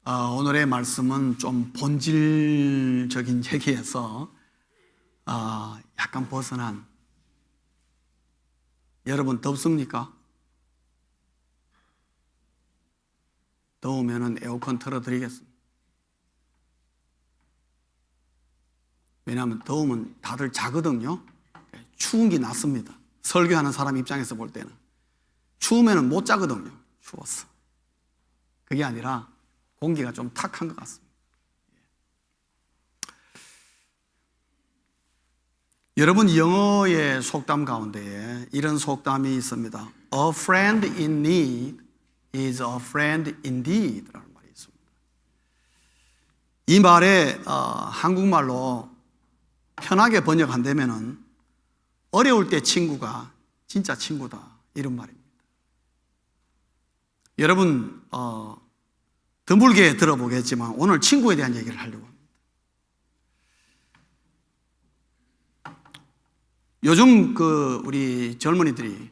오늘의 말씀은 좀 본질적인 얘기에서 약간 벗어난. 여러분 덥습니까? 더우면 에어컨 틀어드리겠습니다. 왜냐하면 더우면 다들 자거든요. 추운 게 낫습니다. 설교하는 사람 입장에서 볼 때는 추우면 못 자거든요. 추웠어. 그게 아니라 공기가 좀 탁한 것 같습니다. 여러분, 영어의 속담 가운데에 이런 속담이 있습니다. A friend in need is a friend indeed 라는 말이 있습니다. 이 말에 한국말로 편하게 번역한다면 어려울 때 친구가 진짜 친구다, 이런 말입니다. 여러분, 드물게 들어보겠지만 오늘 친구에 대한 얘기를 하려고 합니다. 요즘 우리 젊은이들이,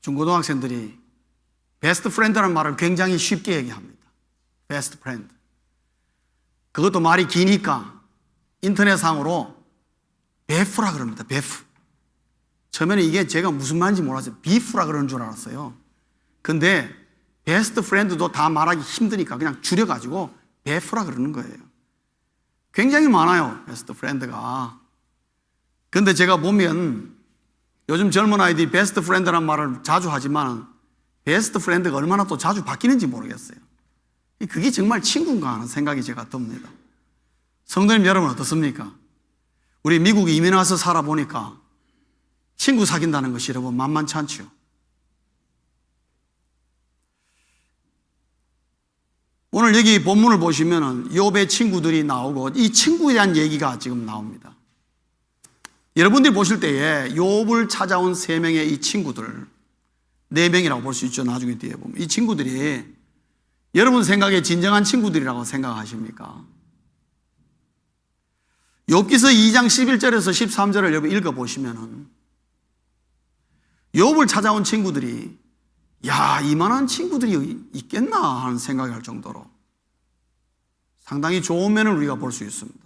중고등학생들이 베스트 프렌드라는 말을 굉장히 쉽게 얘기합니다. 베스트 프렌드. 그것도 말이 기니까 인터넷상으로 베프라 그럽니다. 베프. 처음에는 이게 제가 무슨 말인지 몰랐어요. 비프라 그러는 줄 알았어요. 근데 베스트 프렌드도 다 말하기 힘드니까 그냥 줄여가지고 베프라 그러는 거예요. 굉장히 많아요, 베스트 프렌드가. 근데 제가 보면 요즘 젊은 아이들이 베스트 프렌드라는 말을 자주 하지만 베스트 프렌드가 얼마나 또 자주 바뀌는지 모르겠어요. 그게 정말 친구인가 하는 생각이 제가 듭니다. 성도님 여러분 어떻습니까? 우리 미국에 이민 와서 살아보니까 친구 사귄다는 것이 여러분 만만치 않죠. 오늘 여기 본문을 보시면은 욥의 친구들이 나오고 이 친구에 대한 얘기가 지금 나옵니다. 여러분들이 보실 때에 욥을 찾아온 3명의 이 친구들, 4명이라고 볼 수 있죠. 나중에 뒤에 보면 이 친구들이 여러분 생각에 진정한 친구들이라고 생각하십니까? 욥기서 2장 11절에서 13절을 여러분 읽어보시면은 욥을 찾아온 친구들이 이만한 친구들이 있겠나 하는 생각이 할 정도로 상당히 좋은 면을 우리가 볼 수 있습니다.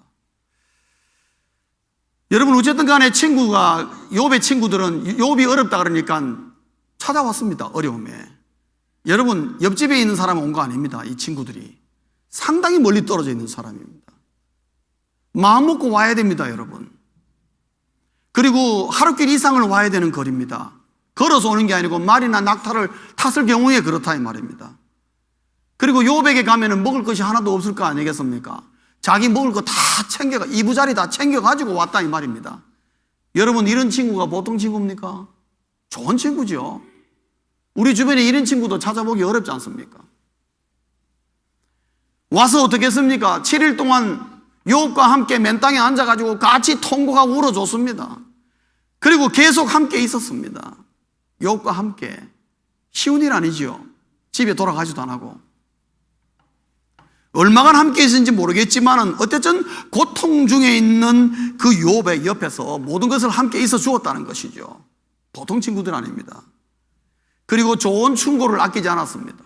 여러분 어쨌든 간에 욥의 친구들은 욥이 어렵다 그러니까 찾아왔습니다. 어려움에. 여러분 옆집에 있는 사람은 온 거 아닙니다. 이 친구들이 상당히 멀리 떨어져 있는 사람입니다. 마음 먹고 와야 됩니다, 여러분. 그리고 하루길 이상을 와야 되는 거리입니다. 걸어서 오는 게 아니고 말이나 낙타를 탔을 경우에 그렇다 이 말입니다. 그리고 욥에게 가면은 먹을 것이 하나도 없을 거 아니겠습니까? 자기 먹을 거 다 챙겨가, 이부자리 다 챙겨가지고 왔다 이 말입니다. 여러분 이런 친구가 보통 친구입니까? 좋은 친구죠. 우리 주변에 이런 친구도 찾아보기 어렵지 않습니까? 와서 어떻게 했습니까? 7일 동안 욥과 함께 맨 땅에 앉아가지고 같이 통곡하고 울어줬습니다. 그리고 계속 함께 있었습니다. 욥과 함께. 쉬운 일 아니지요. 집에 돌아가지도 안 하고. 얼마간 함께 있었는지 모르겠지만 어쨌든 고통 중에 있는 그 욥의 옆에서 모든 것을 함께 있어 주었다는 것이죠. 보통 친구들 아닙니다. 그리고 좋은 충고를 아끼지 않았습니다.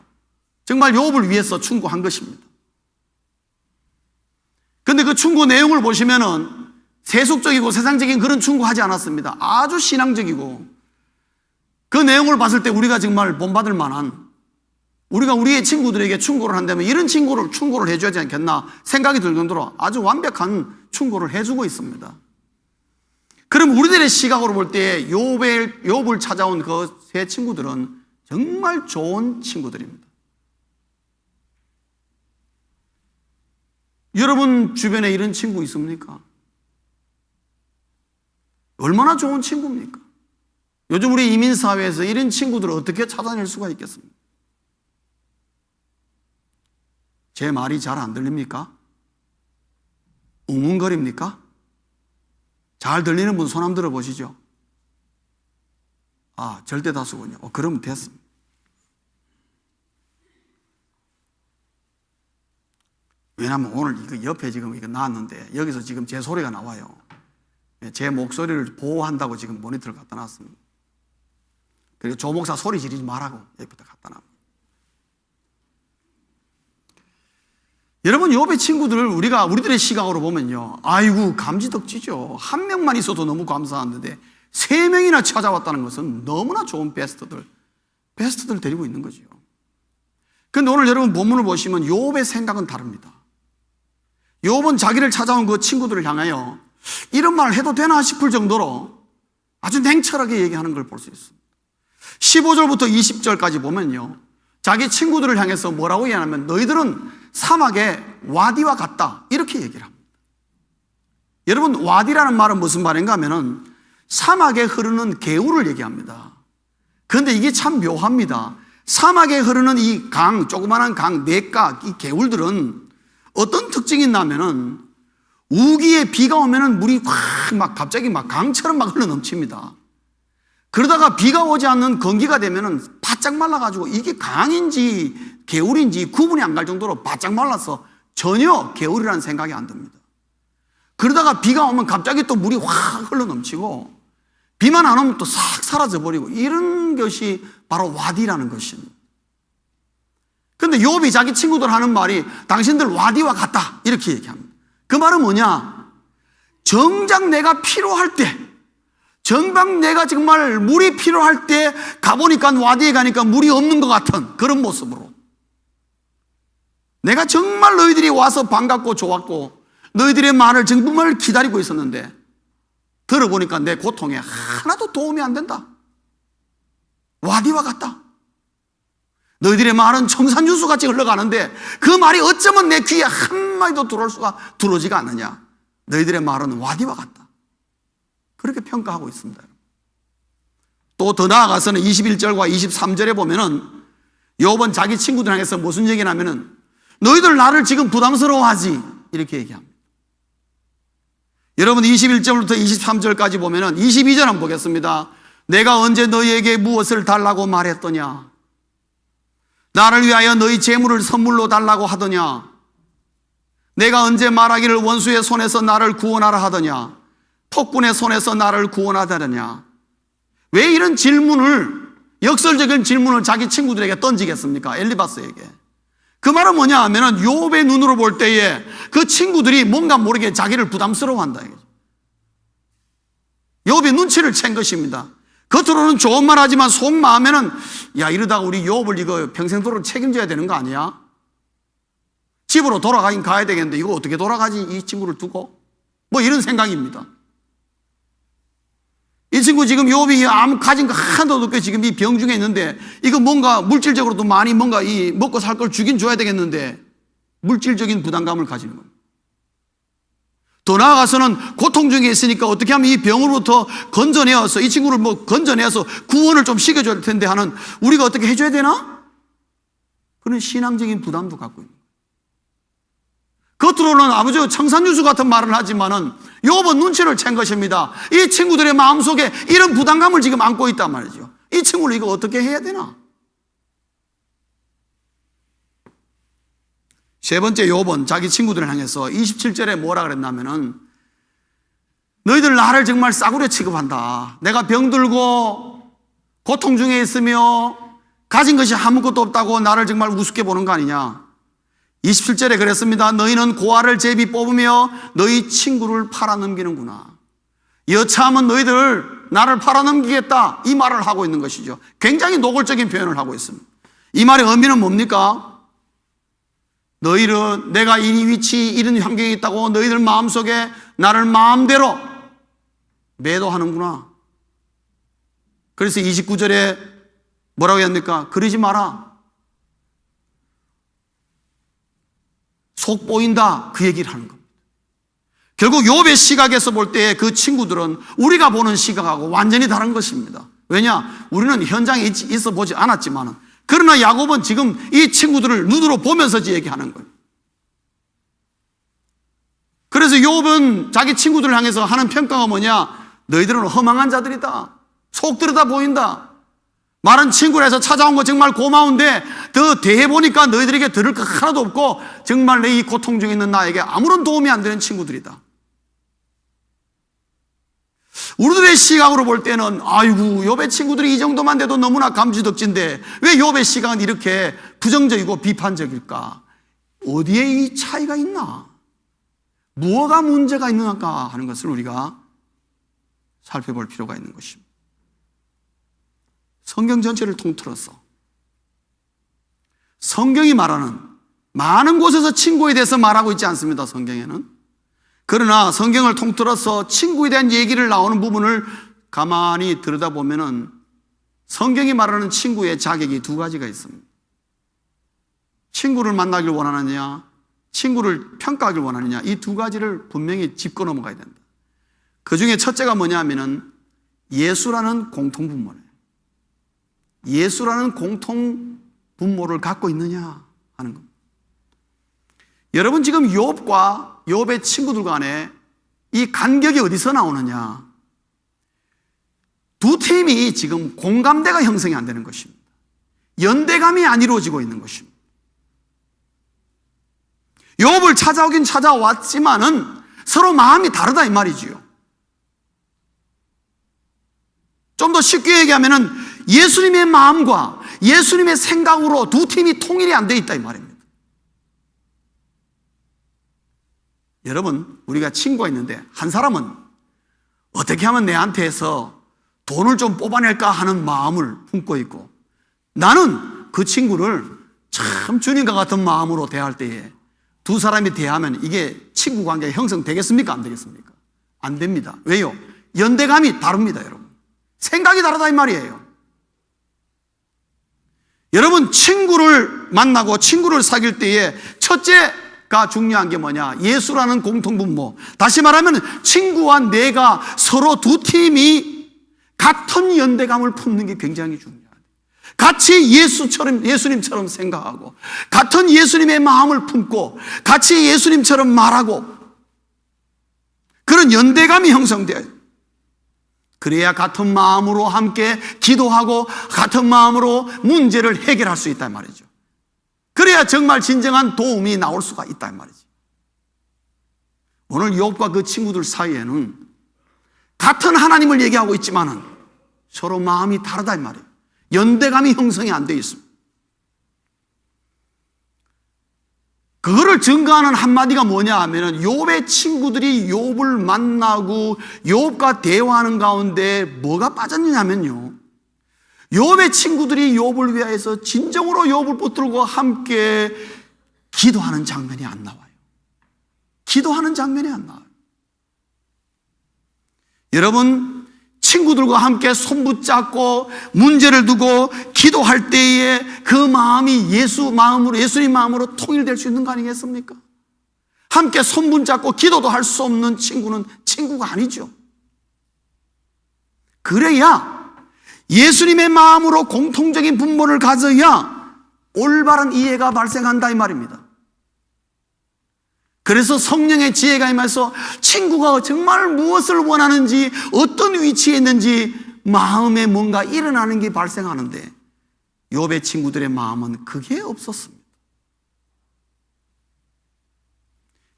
정말 욥을 위해서 충고한 것입니다. 그런데 그 충고 내용을 보시면은 세속적이고 세상적인 그런 충고하지 않았습니다. 아주 신앙적이고 그 내용을 봤을 때 우리가 정말 본받을 만한, 우리가 우리의 친구들에게 충고를 한다면 이런 충고를 해줘야 하지 않겠나 생각이 들 정도로 아주 완벽한 충고를 해주고 있습니다. 그럼 우리들의 시각으로 볼 때 욥을 찾아온 그 세 친구들은 정말 좋은 친구들입니다. 여러분 주변에 이런 친구 있습니까? 얼마나 좋은 친구입니까? 요즘 우리 이민사회에서 이런 친구들을 어떻게 찾아낼 수가 있겠습니까? 제 말이 잘 안 들립니까? 웅웅거립니까? 잘 들리는 분 손 한번 들어보시죠. 절대 다수군요. 그러면 됐습니다. 왜냐하면 오늘 이거 옆에 지금 이거 나왔는데 여기서 지금 제 소리가 나와요. 제 목소리를 보호한다고 지금 모니터를 갖다 놨습니다. 그리고 조 목사 소리 지르지 말라고 여기부터 갖다 놨습니다. 여러분, 욥의 친구들을 우리들의 시각으로 보면요, 아이고 감지덕지죠. 한 명만 있어도 너무 감사한데 3명이나 찾아왔다는 것은 너무나 좋은 베스트들 데리고 있는 거죠. 그런데 오늘 여러분 본문을 보시면 욥의 생각은 다릅니다. 욥은 자기를 찾아온 그 친구들을 향하여 이런 말을 해도 되나 싶을 정도로 아주 냉철하게 얘기하는 걸 볼 수 있습니다. 15절부터 20절까지 보면요, 자기 친구들을 향해서 뭐라고 얘기하냐면 너희들은 사막의 와디와 같다, 이렇게 얘기를 합니다. 여러분, 와디라는 말은 무슨 말인가 하면은 사막에 흐르는 개울을 얘기합니다. 그런데 이게 참 묘합니다. 사막에 흐르는 이 강, 조그마한 강, 냇가, 이 개울들은 어떤 특징이 있냐면은 우기에 비가 오면은 물이 막 갑자기 막 강처럼 막 흘러 넘칩니다. 그러다가 비가 오지 않는 건기가 되면은 바짝 말라가지고 이게 강인지 개울인지 구분이 안 갈 정도로 바짝 말라서 전혀 개울이라는 생각이 안 듭니다. 그러다가 비가 오면 갑자기 또 물이 확 흘러 넘치고 비만 안 오면 또 싹 사라져 버리고, 이런 것이 바로 와디라는 것입니다. 그런데 욥이 자기 친구들 하는 말이 당신들 와디와 같다, 이렇게 얘기합니다. 그 말은 뭐냐? 정작 내가 필요할 때, 정작 내가 정말 물이 필요할 때 가보니까 와디에 가니까 물이 없는 것 같은 그런 모습으로, 내가 정말 너희들이 와서 반갑고 좋았고 너희들의 말을 정말 기다리고 있었는데 들어보니까 내 고통에 하나도 도움이 안 된다. 와디와 같다. 너희들의 말은 청산유수같이 흘러가는데 그 말이 어쩌면 내 귀에 한마디도 들어오지가 않느냐. 너희들의 말은 와디와 같다. 그렇게 평가하고 있습니다. 또 더 나아가서는 21절과 23절에 보면은 욥은 자기 친구들 향해서 무슨 얘기를 하면은 너희들 나를 지금 부담스러워하지, 이렇게 얘기합니다. 여러분, 21절부터 23절까지 보면은 22절 한번 보겠습니다. 내가 언제 너희에게 무엇을 달라고 말했더냐? 나를 위하여 너희 재물을 선물로 달라고 하더냐? 내가 언제 말하기를 원수의 손에서 나를 구원하라 하더냐? 폭군의 손에서 나를 구원하더냐? 왜 이런 질문을, 역설적인 질문을 자기 친구들에게 던지겠습니까? 엘리바스에게. 그 말은 뭐냐 하면은 욥의 눈으로 볼 때에 그 친구들이 뭔가 모르게 자기를 부담스러워한다. 욥이 눈치를 챈 것입니다. 겉으로는 좋은 말 하지만 속마음에는 야, 이러다가 우리 욥을 이거 평생도록 책임져야 되는 거 아니야? 집으로 돌아가긴 가야 되겠는데 이거 어떻게 돌아가지, 이 친구를 두고? 뭐 이런 생각입니다. 이 친구 지금 욥이 아무 가진 거 하나도 없게 지금 이 병중에 있는데 이거 뭔가 물질적으로도 많이 뭔가 이 먹고 살 걸 주긴 줘야 되겠는데 물질적인 부담감을 가지는 겁니다. 더 나아가서는 고통 중에 있으니까 어떻게 하면 이 병으로부터 건져내어서 이 친구를 뭐 건져내어서 구원을 좀 시켜줘야 될 텐데 하는, 우리가 어떻게 해줘야 되나? 그런 신앙적인 부담도 갖고 있는 거예요. 겉으로는 아버지 청산유수 같은 말을 하지만은 욥은 눈치를 챈 것입니다. 이 친구들의 마음속에 이런 부담감을 지금 안고 있단 말이죠. 이 친구를 이거 어떻게 해야 되나? 세 번째, 욥은 자기 친구들을 향해서 27절에 뭐라 그랬냐면은 너희들 나를 정말 싸구려 취급한다. 내가 병들고 고통 중에 있으며 가진 것이 아무것도 없다고 나를 정말 우습게 보는 거 아니냐. 27절에 그랬습니다. 너희는 고아를 제비 뽑으며 너희 친구를 팔아넘기는구나. 여차하면 너희들 나를 팔아넘기겠다, 이 말을 하고 있는 것이죠. 굉장히 노골적인 표현을 하고 있습니다. 이 말의 의미는 뭡니까? 너희는 내가 이 위치, 이런 환경에 있다고 너희들 마음속에 나를 마음대로 매도하는구나. 그래서 29절에 뭐라고 합니까? 그러지 마라. 속 보인다, 그 얘기를 하는 겁니다. 결국 욥의 시각에서 볼 때 그 친구들은 우리가 보는 시각하고 완전히 다른 것입니다. 왜냐? 우리는 현장에 있어 보지 않았지만, 그러나 야곱은 지금 이 친구들을 눈으로 보면서 얘기하는 거예요. 그래서 욥은 자기 친구들을 향해서 하는 평가가 뭐냐? 너희들은 허망한 자들이다. 속 들여다 보인다. 마른 친구라서 찾아온 거 정말 고마운데 더 대해보니까 너희들에게 들을 거 하나도 없고 정말 내 이 고통 중에 있는 나에게 아무런 도움이 안 되는 친구들이다. 우리들의 시각으로 볼 때는 아이고 욥의 친구들이 이 정도만 돼도 너무나 감지덕진데 왜 욥의 시각은 이렇게 부정적이고 비판적일까? 어디에 이 차이가 있나? 무엇가 문제가 있는가 하는 것을 우리가 살펴볼 필요가 있는 것입니다. 성경 전체를 통틀어서 성경이 말하는 많은 곳에서 친구에 대해서 말하고 있지 않습니다. 성경에는. 그러나 성경을 통틀어서 친구에 대한 얘기를 나오는 부분을 가만히 들여다보면은 성경이 말하는 친구의 자격이 두 가지가 있습니다. 친구를 만나길 원하느냐, 친구를 평가하길 원하느냐, 이 두 가지를 분명히 짚고 넘어가야 된다. 그 중에 첫째가 뭐냐 하면은 예수라는 공통분모예요. 예수라는 공통분모를 갖고 있느냐 하는 겁니다. 여러분, 지금 욥과 욥의 친구들 간에 이 간격이 어디서 나오느냐? 두 팀이 지금 공감대가 형성이 안 되는 것입니다. 연대감이 안 이루어지고 있는 것입니다. 욥을 찾아오긴 찾아왔지만은 서로 마음이 다르다 이 말이지요. 좀 더 쉽게 얘기하면은 예수님의 마음과 예수님의 생각으로 두 팀이 통일이 안 돼 있다 이 말입니다. 여러분, 우리가 친구가 있는데 한 사람은 어떻게 하면 내한테서 돈을 좀 뽑아낼까 하는 마음을 품고 있고, 나는 그 친구를 참 주님과 같은 마음으로 대할 때에 두 사람이 대하면 이게 친구 관계가 형성되겠습니까? 안 되겠습니까? 안 됩니다. 왜요? 연대감이 다릅니다, 여러분. 생각이 다르다 이 말이에요. 여러분, 친구를 만나고 친구를 사귈 때에 첫째가 중요한 게 뭐냐? 예수라는 공통분모. 다시 말하면 친구와 내가 서로 두 팀이 같은 연대감을 품는 게 굉장히 중요해요. 같이 예수님처럼 생각하고, 같은 예수님의 마음을 품고, 같이 예수님처럼 말하고, 그런 연대감이 형성돼요. 그래야 같은 마음으로 함께 기도하고, 같은 마음으로 문제를 해결할 수 있단 말이죠. 그래야 정말 진정한 도움이 나올 수가 있단 말이죠. 오늘 욥과 그 친구들 사이에는 같은 하나님을 얘기하고 있지만은 서로 마음이 다르다 이 말이에요. 연대감이 형성이 안 되어 있습니다. 그거를 증거하는 한마디가 뭐냐 하면은 욥의 친구들이 욥을 만나고 욥과 대화하는 가운데 뭐가 빠졌느냐면요, 욥의 친구들이 욥을 위하여서 진정으로 욥을 붙들고 함께 기도하는 장면이 안 나와요. 기도하는 장면이 안 나와요. 여러분, 친구들과 함께 손 붙잡고 문제를 두고 기도할 때에 그 마음이 예수님 마음으로 통일될 수 있는 거 아니겠습니까? 함께 손 붙잡고 기도도 할 수 없는 친구는 친구가 아니죠. 그래야 예수님의 마음으로 공통적인 분모를 가져야 올바른 이해가 발생한다 이 말입니다. 그래서 성령의 지혜가 임해서 친구가 정말 무엇을 원하는지, 어떤 위치에 있는지 마음에 뭔가 일어나는 게 발생하는데 욥의 친구들의 마음은 그게 없었습니다.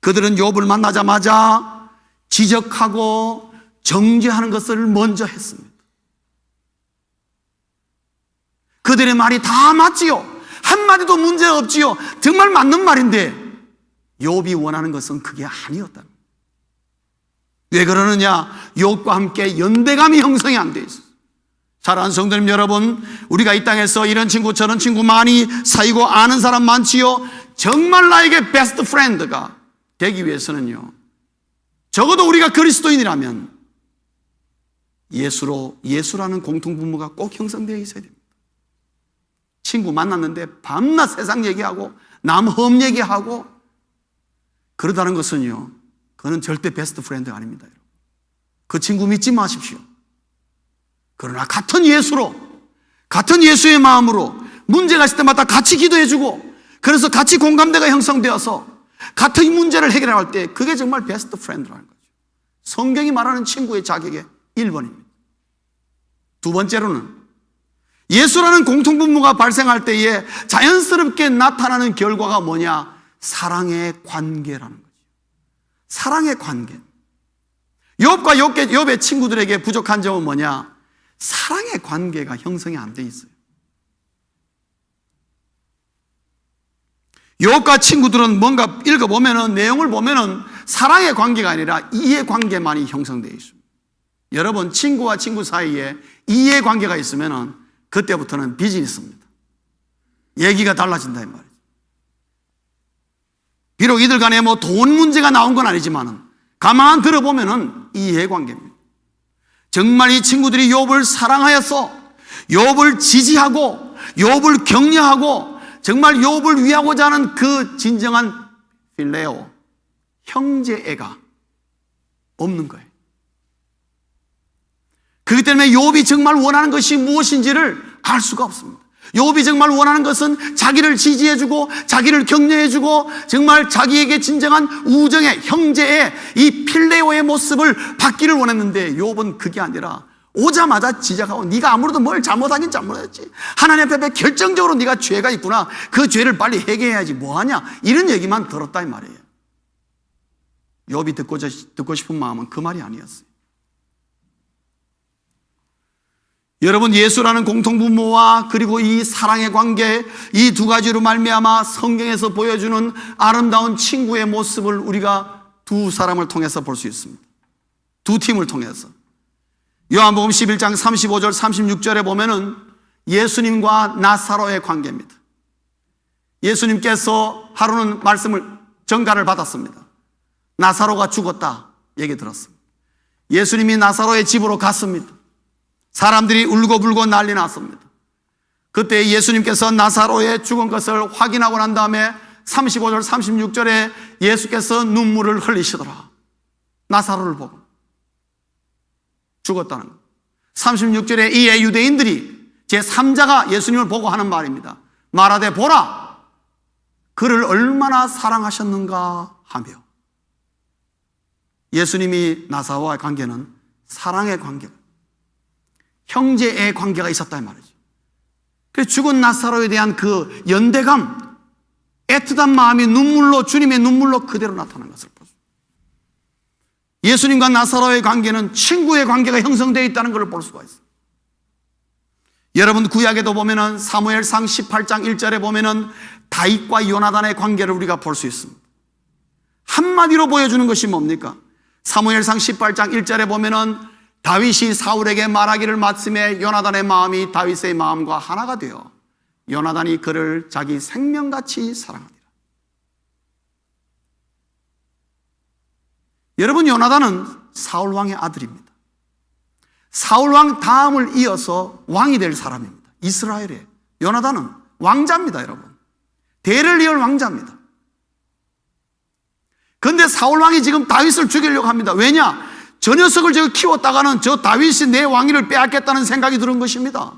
그들은 욥을 만나자마자 지적하고 정죄하는 것을 먼저 했습니다. 그들의 말이 다 맞지요. 한마디도 문제 없지요. 정말 맞는 말인데 욥이 원하는 것은 그게 아니었다. 왜 그러느냐? 욥과 함께 연대감이 형성이 안 돼 있어요. 사랑하는 성도님 여러분, 우리가 이 땅에서 이런 친구 저런 친구 많이 사귀고 아는 사람 많지요. 정말 나에게 베스트 프렌드가 되기 위해서는요, 적어도 우리가 그리스도인이라면 예수라는 공통분모가 꼭 형성되어 있어야 됩니다. 친구 만났는데 밤낮 세상 얘기하고 남 험 얘기하고 그러다는 것은요, 그는 절대 베스트 프렌드가 아닙니다. 여러분. 그 친구 믿지 마십시오. 그러나 같은 예수로, 같은 예수의 마음으로 문제가 있을 때마다 같이 기도해주고, 그래서 같이 공감대가 형성되어서 같은 문제를 해결할 때 그게 정말 베스트 프렌드라는 거죠. 성경이 말하는 친구의 자격의 1번입니다. 두 번째로는 예수라는 공통분모가 발생할 때에 자연스럽게 나타나는 결과가 뭐냐? 사랑의 관계라는 거죠. 사랑의 관계. 욥과 욥의 친구들에게 부족한 점은 뭐냐? 사랑의 관계가 형성이 안 돼 있어요. 욥과 친구들은 뭔가 읽어보면은, 내용을 보면은 사랑의 관계가 아니라 이해관계만이 형성되어 있습니다. 여러분, 친구와 친구 사이에 이해관계가 있으면은 그때부터는 비즈니스입니다. 얘기가 달라진다 이 말이죠. 비록 이들 간에 뭐 돈 문제가 나온 건 아니지만은 가만 들어보면은 이해관계입니다. 정말 이 친구들이 욥을 사랑하여서 욥을 지지하고 욥을 격려하고 정말 욥을 위하고자 하는 그 진정한 필레오, 형제애가 없는 거예요. 그렇기 때문에 욥이 정말 원하는 것이 무엇인지를 알 수가 없습니다. 욥이 정말 원하는 것은 자기를 지지해주고 자기를 격려해주고 정말 자기에게 진정한 우정의 형제의 이 필레오의 모습을 받기를 원했는데, 욥은 그게 아니라 오자마자 지적하고 네가 아무래도 뭘 잘못하긴 잘못했지, 하나님 앞에 결정적으로 네가 죄가 있구나, 그 죄를 빨리 해결해야지 뭐하냐, 이런 얘기만 들었다 이 말이에요. 욥이 듣고 싶은 마음은 그 말이 아니었어요. 여러분, 예수라는 공통분모와 그리고 이 사랑의 관계, 이 두 가지로 말미암아 성경에서 보여주는 아름다운 친구의 모습을 우리가 두 사람을 통해서 볼 수 있습니다. 두 팀을 통해서. 요한복음 11장 35절 36절에 보면은 예수님과 나사로의 관계입니다. 예수님께서 하루는 말씀을 전가를 받았습니다. 나사로가 죽었다 얘기 들었습니다. 예수님이 나사로의 집으로 갔습니다. 사람들이 울고불고 난리 났습니다. 그때 예수님께서 나사로의 죽은 것을 확인하고 난 다음에 35절 36절에 예수께서 눈물을 흘리시더라. 나사로를 보고 죽었다는 것. 36절에 이에 유대인들이 제3자가 예수님을 보고 하는 말입니다. 말하되 보라, 그를 얼마나 사랑하셨는가 하며. 예수님이 나사로와의 관계는 사랑의 관계, 형제의 관계가 있었다 이 말이죠. 그래서 죽은 나사로에 대한 그 연대감, 애틋한 마음이 눈물로, 주님의 눈물로 그대로 나타난 것을 보죠. 예수님과 나사로의 관계는 친구의 관계가 형성되어 있다는 것을 볼 수가 있어요. 여러분, 구약에도 보면은 사무엘상 18장 1절에 보면은 다윗과 요나단의 관계를 우리가 볼 수 있습니다. 한마디로 보여주는 것이 뭡니까? 사무엘상 18장 1절에 보면은 다윗이 사울에게 말하기를 마침에 요나단의 마음이 다윗의 마음과 하나가 되어 요나단이 그를 자기 생명같이 사랑하니라. 여러분, 요나단은 사울왕의 아들입니다. 사울왕 다음을 이어서 왕이 될 사람입니다. 이스라엘의 요나단은 왕자입니다. 여러분, 대를 이을 왕자입니다. 그런데 사울왕이 지금 다윗을 죽이려고 합니다. 왜냐? 저 녀석을 제가 키웠다가는 저 다윗이 내 왕위를 빼앗겠다는 생각이 드는 것입니다.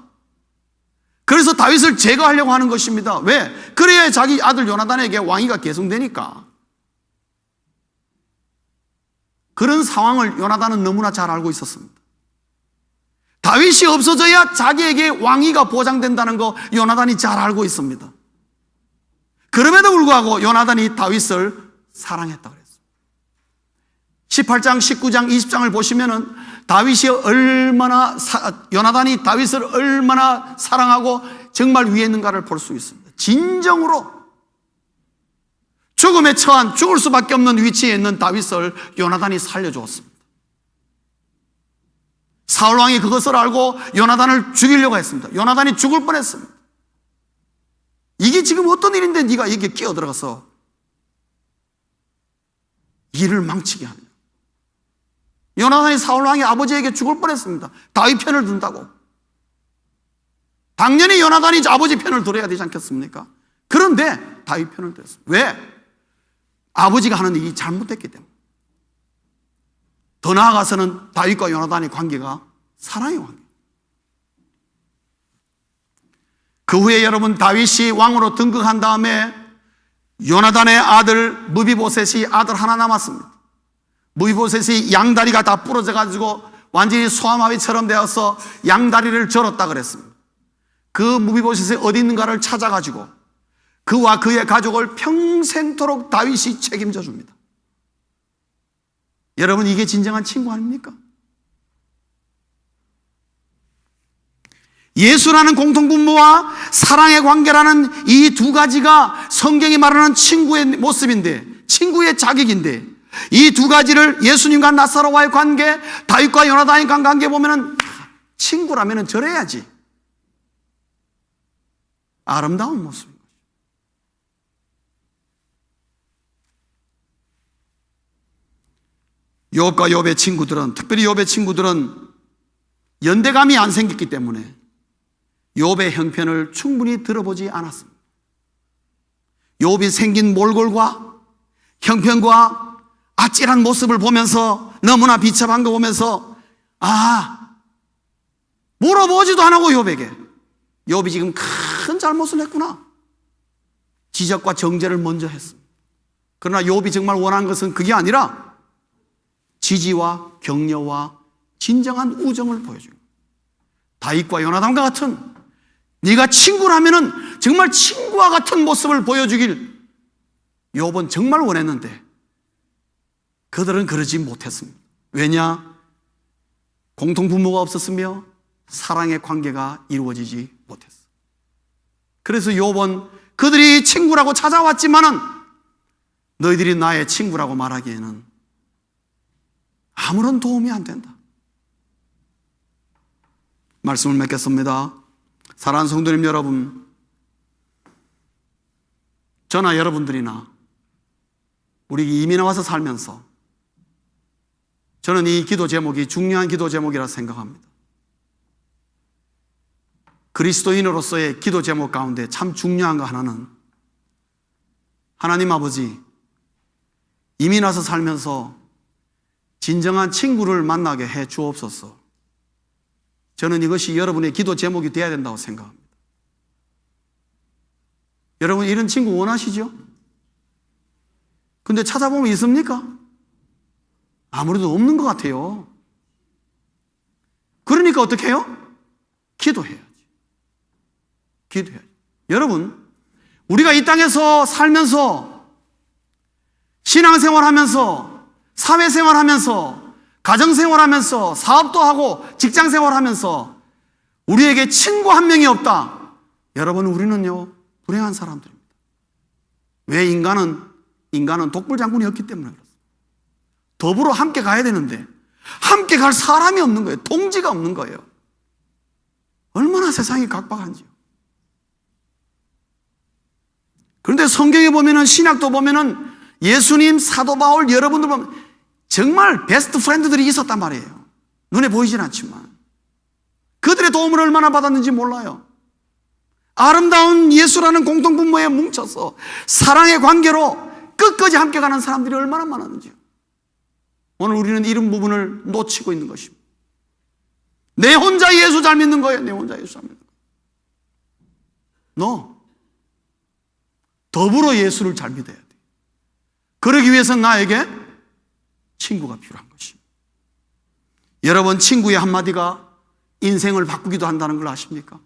그래서 다윗을 제거하려고 하는 것입니다. 왜? 그래야 자기 아들 요나단에게 왕위가 계승되니까. 그런 상황을 요나단은 너무나 잘 알고 있었습니다. 다윗이 없어져야 자기에게 왕위가 보장된다는 거 요나단이 잘 알고 있습니다. 그럼에도 불구하고 요나단이 다윗을 사랑했다고 그랬어요. 18장, 19장, 20장을 보시면은 요나단이 다윗을 얼마나 사랑하고 정말 위에 있는가를 볼 수 있습니다. 진정으로 죽음에 처한, 죽을 수밖에 없는 위치에 있는 다윗을 요나단이 살려주었습니다. 사울왕이 그것을 알고 요나단을 죽이려고 했습니다. 요나단이 죽을 뻔했습니다. 이게 지금 어떤 일인데 네가 여기에 끼어들어가서 일을 망치게 하느냐. 요나단이 사울왕의 아버지에게 죽을 뻔했습니다. 다윗 편을 든다고. 당연히 요나단이 아버지 편을 들어야 되지 않겠습니까? 그런데 다윗 편을 들었습니다. 왜? 아버지가 하는 일이 잘못됐기 때문에. 더 나아가서는 다윗과 요나단의 관계가 사랑의 관계. 그 후에 여러분, 다윗이 왕으로 등극한 다음에 요나단의 아들 무비보셋이 아들 하나 남았습니다. 무비보셋이 양다리가 다 부러져 가지고 완전히 소아마비처럼 되어서 양다리를 절었다 그랬습니다. 그 무비보셋이 어디 있는가를 찾아가지고 그와 그의 가족을 평생토록 다윗이 책임져 줍니다. 여러분, 이게 진정한 친구 아닙니까? 예수라는 공통분모와 사랑의 관계라는 이 두 가지가 성경이 말하는 친구의 모습인데, 친구의 자격인데, 이 두 가지를 예수님과 나사로와의 관계, 다윗과 요나단의 관계 보면은 친구라면은 저래야지. 아름다운 모습인 거죠. 욥과 욥의 친구들은, 특별히 욥의 친구들은 연대감이 안 생겼기 때문에 욥의 형편을 충분히 들어보지 않았습니다. 욥이 생긴 몰골과 형편과 아찔한 모습을 보면서, 너무나 비참한 거 보면서, 물어보지도 안 하고 욥에게, 욥이 지금 큰 잘못을 했구나, 지적과 정죄를 먼저 했습니다. 그러나 욥이 정말 원하는 것은 그게 아니라 지지와 격려와 진정한 우정을 보여줘요. 다윗과 요나단과 같은, 네가 친구라면은 정말 친구와 같은 모습을 보여주길 욥은 정말 원했는데 그들은 그러지 못했습니다. 왜냐? 공통부모가 없었으며 사랑의 관계가 이루어지지 못했어. 그래서 욥은 그들이 친구라고 찾아왔지만은 너희들이 나의 친구라고 말하기에는 아무런 도움이 안 된다. 말씀을 맺겠습니다. 사랑하는 성도님 여러분, 저나 여러분들이나 우리 이민에 와서 살면서 저는 이 기도 제목이 중요한 기도 제목이라 생각합니다. 그리스도인으로서의 기도 제목 가운데 참 중요한 거 하나는, 하나님 아버지, 이민 와서 살면서 진정한 친구를 만나게 해 주옵소서. 저는 이것이 여러분의 기도 제목이 되어야 된다고 생각합니다. 여러분, 이런 친구 원하시죠? 근데 찾아보면 있습니까? 아무래도 없는 것 같아요. 그러니까 어떻게 해요? 기도해야지. 기도해야지. 여러분, 우리가 이 땅에서 살면서, 신앙생활하면서, 사회생활하면서, 가정생활하면서, 사업도 하고 직장생활하면서 우리에게 친구 한 명이 없다. 여러분, 우리는요 불행한 사람들입니다. 왜? 인간은 독불장군이었기 때문에 그렇습니다. 더불어 함께 가야 되는데 함께 갈 사람이 없는 거예요. 동지가 없는 거예요. 얼마나 세상이 각박한지요. 그런데 성경에 보면은, 신약도 보면은 예수님, 사도 바울, 여러분들 보면 정말 베스트 프렌드들이 있었단 말이에요. 눈에 보이진 않지만 그들의 도움을 얼마나 받았는지 몰라요. 아름다운 예수라는 공통분모에 뭉쳐서 사랑의 관계로 끝까지 함께 가는 사람들이 얼마나 많았는지요. 오늘 우리는 이런 부분을 놓치고 있는 것입니다. 내 혼자 예수 잘 믿는 거예요. 내 혼자 예수 잘 믿는 거예요. 더불어 예수를 잘 믿어야 돼. 그러기 위해서는 나에게 친구가 필요한 것입니다. 여러분, 친구의 한마디가 인생을 바꾸기도 한다는 걸 아십니까?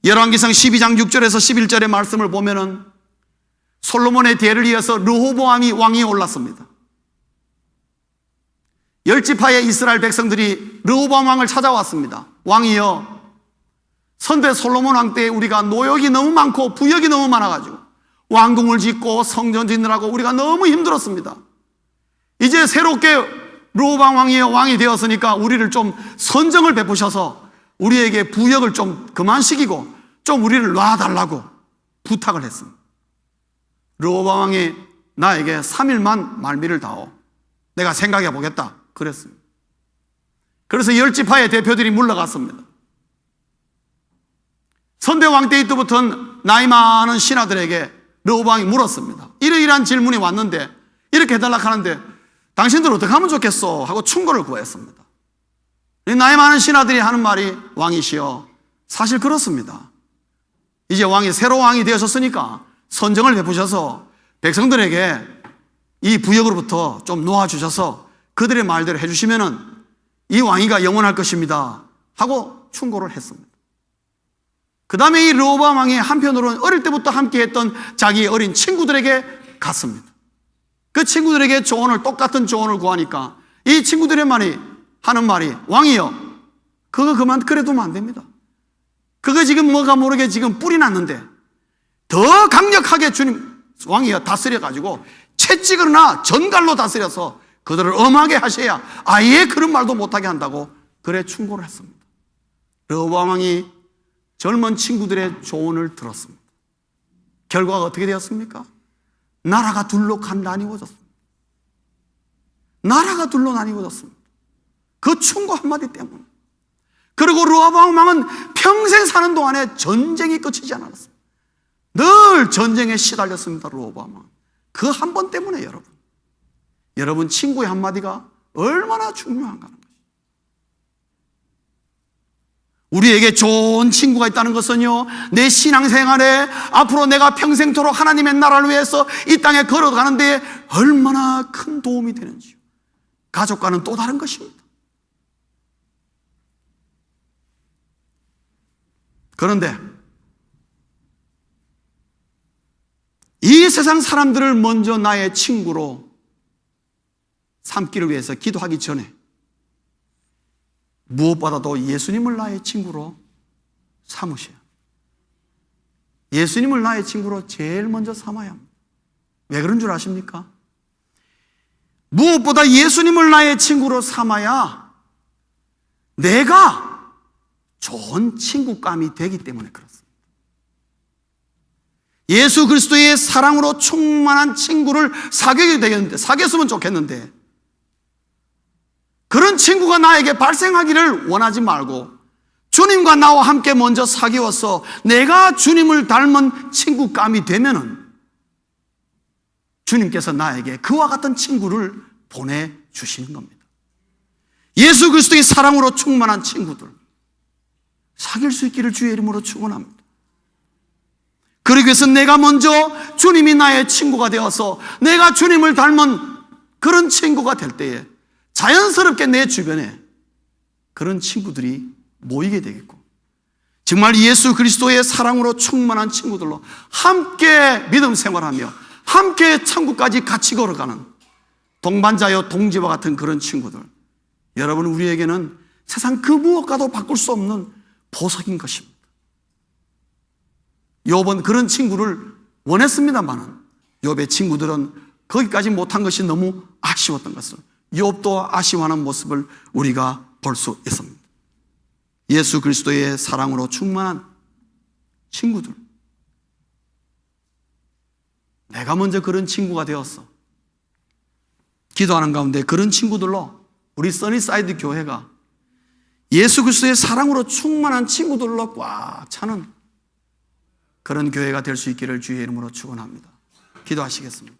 열왕기상 12장 6절에서 11절의 말씀을 보면은 솔로몬의 대를 이어서 르호보암이 왕위에 올랐습니다. 10지파의 이스라엘 백성들이 르호보암 왕을 찾아왔습니다. 왕이여, 선대 솔로몬 왕 때 우리가 노역이 너무 많고 부역이 너무 많아가지고 왕궁을 짓고 성전 짓느라고 우리가 너무 힘들었습니다. 이제 새롭게 르호보암 왕이 되었으니까 우리를 좀 선정을 베푸셔서 우리에게 부역을 좀 그만 시키고 좀 우리를 놔달라고 부탁을 했습니다. 르호보암 왕이 나에게 3일만 말미를 다오. 내가 생각해 보겠다. 그랬습니다. 그래서 10지파의 대표들이 물러갔습니다. 선대왕 때부터는 나이 많은 신하들에게 르호보암이 물었습니다. 이러이러한 질문이 왔는데 이렇게 해달라고 하는데 당신들 어떻게 하면 좋겠어? 하고 충고를 구했습니다. 나이 많은 신하들이 하는 말이, 왕이시여, 사실 그렇습니다. 이제 왕이 새로 왕이 되셨으니까 선정을 베푸셔서 백성들에게 이 부역으로부터 좀 놓아주셔서 그들의 말대로 해주시면은 이 왕위가 영원할 것입니다 하고 충고를 했습니다. 그 다음에 이 르호보암 왕이 한편으로는 어릴 때부터 함께했던 자기 어린 친구들에게 갔습니다. 그 친구들에게 똑같은 조언을 구하니까 이 친구들의 말이 하는 말이, 왕이여, 그거 그만 그래 두면 안 됩니다. 그거 지금 뭐가 모르게 지금 뿌리 났는데 더 강력하게 주님 왕이 다스려가지고 채찍으로나 전갈로 다스려서 그들을 엄하게 하셔야 아예 그런 말도 못하게 한다고 그래 충고를 했습니다. 르호보암 왕이 젊은 친구들의 조언을 들었습니다. 결과가 어떻게 되었습니까? 나라가 둘로 나뉘어졌습니다. 나라가 둘로 나뉘어졌습니다. 그 충고 한마디 때문에. 그리고 르호보암 왕은 평생 사는 동안에 전쟁이 끝이지 않았습니다. 늘 전쟁에 시달렸습니다. 르호보암 왕은. 그 한 번 때문에 여러분 친구의 한마디가 얼마나 중요한가 하는 것이죠. 우리에게 좋은 친구가 있다는 것은요, 내 신앙생활에 앞으로 내가 평생토록 하나님의 나라를 위해서 이 땅에 걸어가는 데 얼마나 큰 도움이 되는지요. 가족과는 또 다른 것입니다. 그런데 이 세상 사람들을 먼저 나의 친구로 삼기를 위해서 기도하기 전에 무엇보다도 예수님을 나의 친구로 삼으셔야 합니다. 예수님을 나의 친구로 제일 먼저 삼아야 합니다. 왜 그런 줄 아십니까? 무엇보다 예수님을 나의 친구로 삼아야 내가 좋은 친구감이 되기 때문에 그렇습니다. 예수 그리스도의 사랑으로 충만한 친구를 사귀게 되겠는데, 사귀었으면 좋겠는데, 그런 친구가 나에게 발생하기를 원하지 말고 주님과 나와 함께 먼저 사귀어서 내가 주님을 닮은 친구감이 되면은 주님께서 나에게 그와 같은 친구를 보내주시는 겁니다. 예수 그리스도의 사랑으로 충만한 친구들 사귈 수 있기를 주의 이름으로 축원합니다. 그러기 위해서 내가 먼저 주님이 나의 친구가 되어서 내가 주님을 닮은 그런 친구가 될 때에 자연스럽게 내 주변에 그런 친구들이 모이게 되겠고, 정말 예수 그리스도의 사랑으로 충만한 친구들로 함께 믿음 생활하며 함께 천국까지 같이 걸어가는 동반자요 동지와 같은 그런 친구들, 여러분 우리에게는 세상 그 무엇과도 바꿀 수 없는 보석인 것입니다. 욥은 그런 친구를 원했습니다만은 욥의 친구들은 거기까지 못한 것이 너무 아쉬웠던 것을 욥도 아쉬워하는 모습을 우리가 볼 수 있습니다. 예수 그리스도의 사랑으로 충만한 친구들, 내가 먼저 그런 친구가 되었어. 기도하는 가운데 그런 친구들로 우리 써니사이드 교회가 예수 그리스도의 사랑으로 충만한 친구들로 꽉 차는 그런 교회가 될 수 있기를 주의 이름으로 축원합니다. 기도하시겠습니다.